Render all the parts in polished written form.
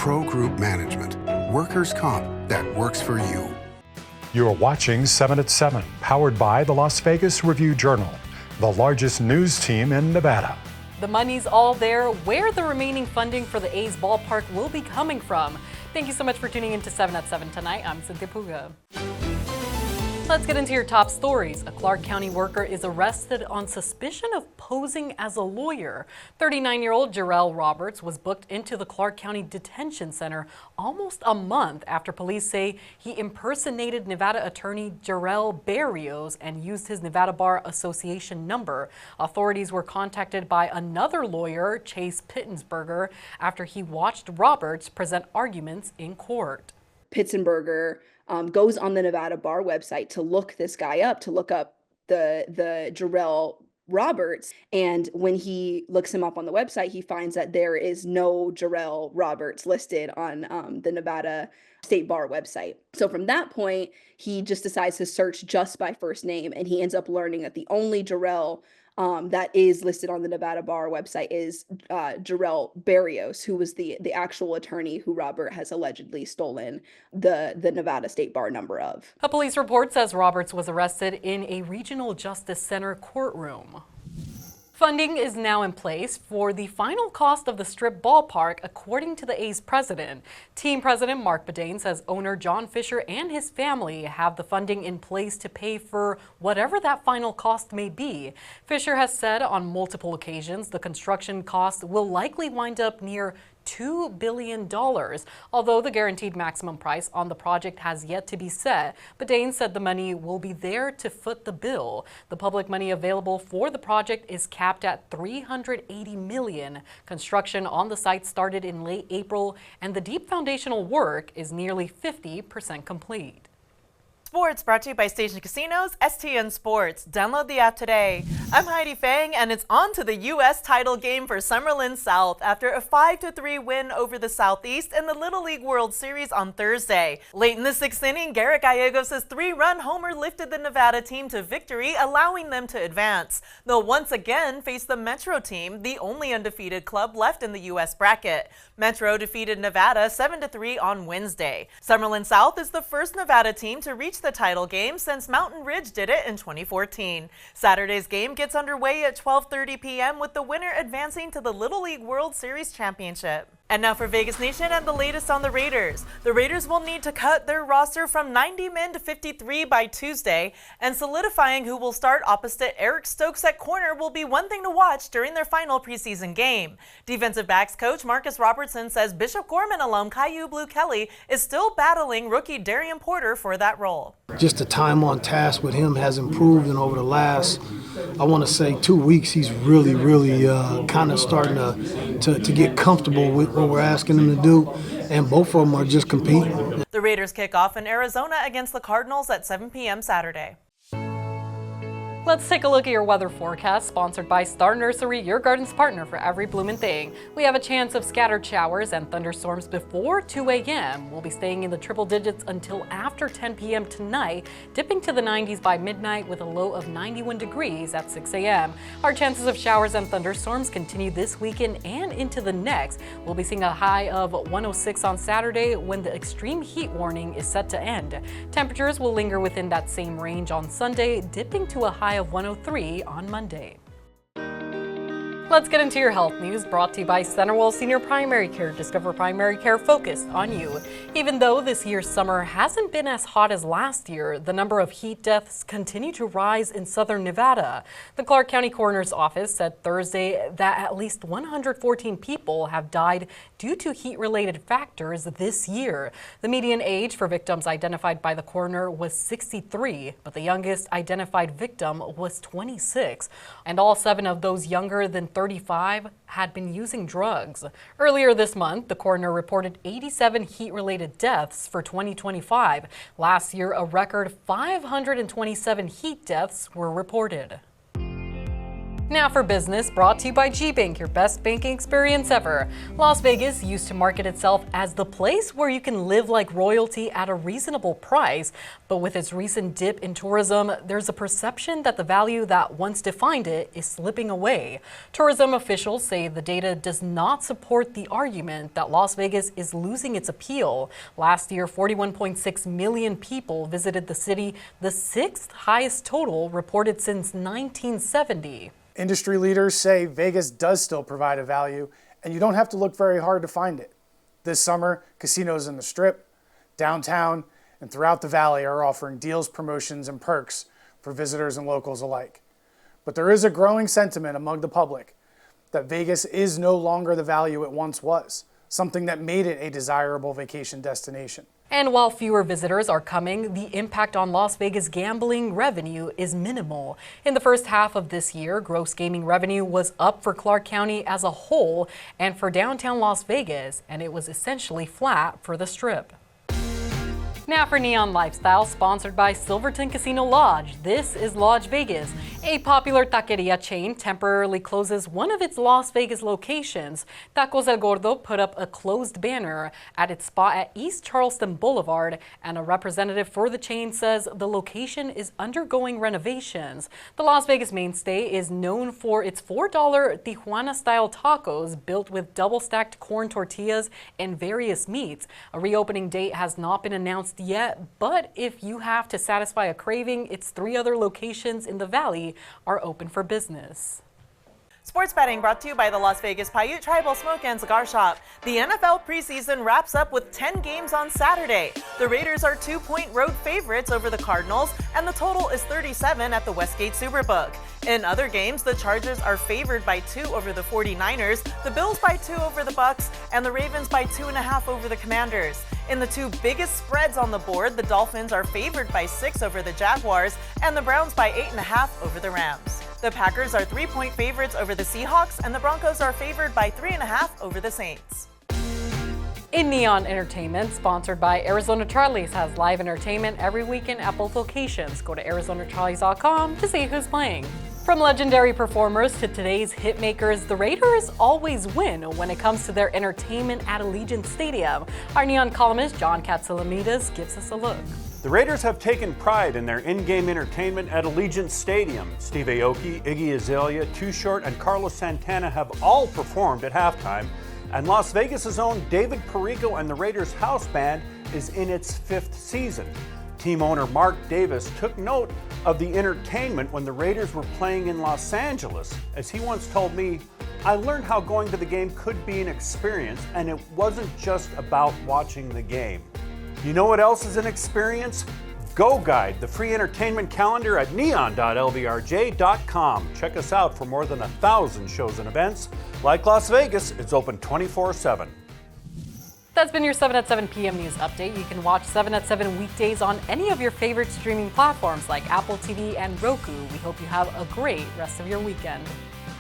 Pro Group Management. Workers' comp that works for you. You're watching 7 at 7, powered by the Las Vegas Review-Journal, the largest news team in Nevada. The money's all there. Where the remaining funding for the A's ballpark will be coming from. Thank you so much for tuning in to 7 at 7 tonight. I'm Cynthia Puga. Let's get into your top stories. A Clark County worker is arrested on suspicion of posing as a lawyer. 39-year-old Jarrell Roberts was booked into the Clark County Detention Center almost a month after police say he impersonated Nevada attorney Jarrell Barrios and used his Nevada Bar Association number. Authorities were contacted by another lawyer, Chase Pittensberger, after he watched Roberts present arguments in court. Pittensberger goes on the Nevada Bar website to look this guy up, to look up the Jarrell Roberts. And when he looks him up on the website, he finds that there is no Jarrell Roberts listed on the Nevada State Bar website. So from that point, he just decides to search just by first name, and he ends up learning that the only Jarrell that is listed on the Nevada Bar website is Jarrell Barrios, who was the actual attorney who Robert has allegedly stolen the Nevada State Bar number of. A police report says Roberts was arrested in a regional justice center courtroom. Funding is now in place for the final cost of the Strip ballpark, according to the A's president. Team president Mark Bedane says owner John Fisher and his family have the funding in place to pay for whatever that final cost may be. Fisher has said on multiple occasions the construction cost will likely wind up near $2 billion, although the guaranteed maximum price on the project has yet to be set. Bedane said the money will be there to foot the bill. The public money available for the project is capped at $380 million. Construction on the site started in late April, and the deep foundational work is nearly 50% complete. Sports brought to you by Station Casinos, STN Sports. Download the app today. I'm Heidi Fang, and it's on to the U.S. title game for Summerlin South after a 5-3 win over the Southeast in the Little League World Series on Thursday. Late in the sixth inning, Garrett Gallegos' 3-run homer lifted the Nevada team to victory, allowing them to advance. They'll once again face the Metro team, the only undefeated club left in the U.S. bracket. Metro defeated Nevada 7-3 on Wednesday. Summerlin South is the first Nevada team to reach the title game since Mountain Ridge did it in 2014. Saturday's game gets underway at 12:30 p.m. with the winner advancing to the Little League World Series Championship. And now for Vegas Nation and the latest on the Raiders. The Raiders will need to cut their roster from 90 men to 53 by Tuesday, and solidifying who will start opposite Eric Stokes at corner will be one thing to watch during their final preseason game. Defensive backs coach Marcus Robertson says Bishop Gorman alum Caillou Blue Kelly is still battling rookie Darian Porter for that role. Just the time on task with him has improved, and over the last, I want to say 2 weeks, he's really kind of starting to get comfortable with what we're asking him to do, and both of them are just competing. The Raiders kick off in Arizona against the Cardinals at 7 p.m. Saturday. Let's take a look at your weather forecast, sponsored by Star Nursery, your garden's partner for every bloomin' thing. We have a chance of scattered showers and thunderstorms before 2 a.m. We'll be staying in the triple digits until after 10 p.m. tonight, dipping to the 90s by midnight with a low of 91 degrees at 6 a.m. Our chances of showers and thunderstorms continue this weekend and into the next. We'll be seeing a high of 106 on Saturday when the extreme heat warning is set to end. Temperatures will linger within that same range on Sunday, dipping to a high of 103 on Monday. Let's get into your health news, brought to you by Centerwell Senior Primary Care. Discover primary care focused on you. Even though this year's summer hasn't been as hot as last year, the number of heat deaths continue to rise in southern Nevada. The Clark County Coroner's Office said Thursday that at least 114 people have died due to heat-related factors this year. The median age for victims identified by the coroner was 63, but the youngest identified victim was 26, and all 7 of those younger than 35 had been using drugs. Earlier this month, the coroner reported 87 heat-related deaths for 2025. Last year, a record 527 heat deaths were reported. Now for business, brought to you by G-Bank, your best banking experience ever. Las Vegas used to market itself as the place where you can live like royalty at a reasonable price. But with its recent dip in tourism, there's a perception that the value that once defined it is slipping away. Tourism officials say the data does not support the argument that Las Vegas is losing its appeal. Last year, 41.6 million people visited the city, the sixth highest total reported since 1970. Industry leaders say Vegas does still provide a value, and you don't have to look very hard to find it. This summer, casinos in the Strip, downtown, and throughout the valley are offering deals, promotions, and perks for visitors and locals alike. But there is a growing sentiment among the public that Vegas is no longer the value it once was, something that made it a desirable vacation destination. And while fewer visitors are coming, the impact on Las Vegas gambling revenue is minimal. In the first half of this year, gross gaming revenue was up for Clark County as a whole and for downtown Las Vegas, and it was essentially flat for the Strip. Now for Neon Lifestyle, sponsored by Silverton Casino Lodge. This is Lodge Vegas. A popular taqueria chain temporarily closes one of its Las Vegas locations. Tacos El Gordo put up a closed banner at its spot at East Charleston Boulevard, and a representative for the chain says the location is undergoing renovations. The Las Vegas mainstay is known for its $4 Tijuana-style tacos built with double-stacked corn tortillas and various meats. A reopening date has not been announced yet, but if you have to satisfy a craving, its 3 other locations in the valley are open for business. Sports betting brought to you by the Las Vegas Paiute Tribal Smoke and Cigar Shop. The NFL preseason wraps up with 10 games on Saturday. The Raiders are 2-point road favorites over the Cardinals, and the total is 37 at the Westgate Superbook. In other games, the Chargers are favored by 2 over the 49ers, the Bills by 2 over the Bucks, and the Ravens by 2.5 over the Commanders. In the 2 biggest spreads on the board, the Dolphins are favored by 6 over the Jaguars, and the Browns by 8.5 over the Rams. The Packers are 3-point favorites over the Seahawks, and the Broncos are favored by 3.5 over the Saints. In Neon Entertainment, sponsored by Arizona Charlie's, has live entertainment every weekend at both locations. Go to ArizonaCharlies.com to see who's playing. From legendary performers to today's hitmakers, the Raiders always win when it comes to their entertainment at Allegiant Stadium. Our Neon columnist John Katsilomedes gives us a look. The Raiders have taken pride in their in-game entertainment at Allegiant Stadium. Steve Aoki, Iggy Azalea, Too Short, and Carlos Santana have all performed at halftime. And Las Vegas' own David Perico and the Raiders house band is in its 5th season. Team owner Mark Davis took note of the entertainment when the Raiders were playing in Los Angeles. As he once told me, I learned how going to the game could be an experience, and it wasn't just about watching the game. You know what else is an experience? Go Guide, the free entertainment calendar at neon.lvrj.com. Check us out for more than 1,000 shows and events. Like Las Vegas, it's open 24/7. That's been your 7 at 7 p.m. news update. You can watch 7 at 7 weekdays on any of your favorite streaming platforms like Apple TV and Roku. We hope you have a great rest of your weekend.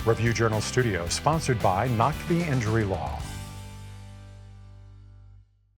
Review Journal Studio, sponsored by Knock the Injury Law.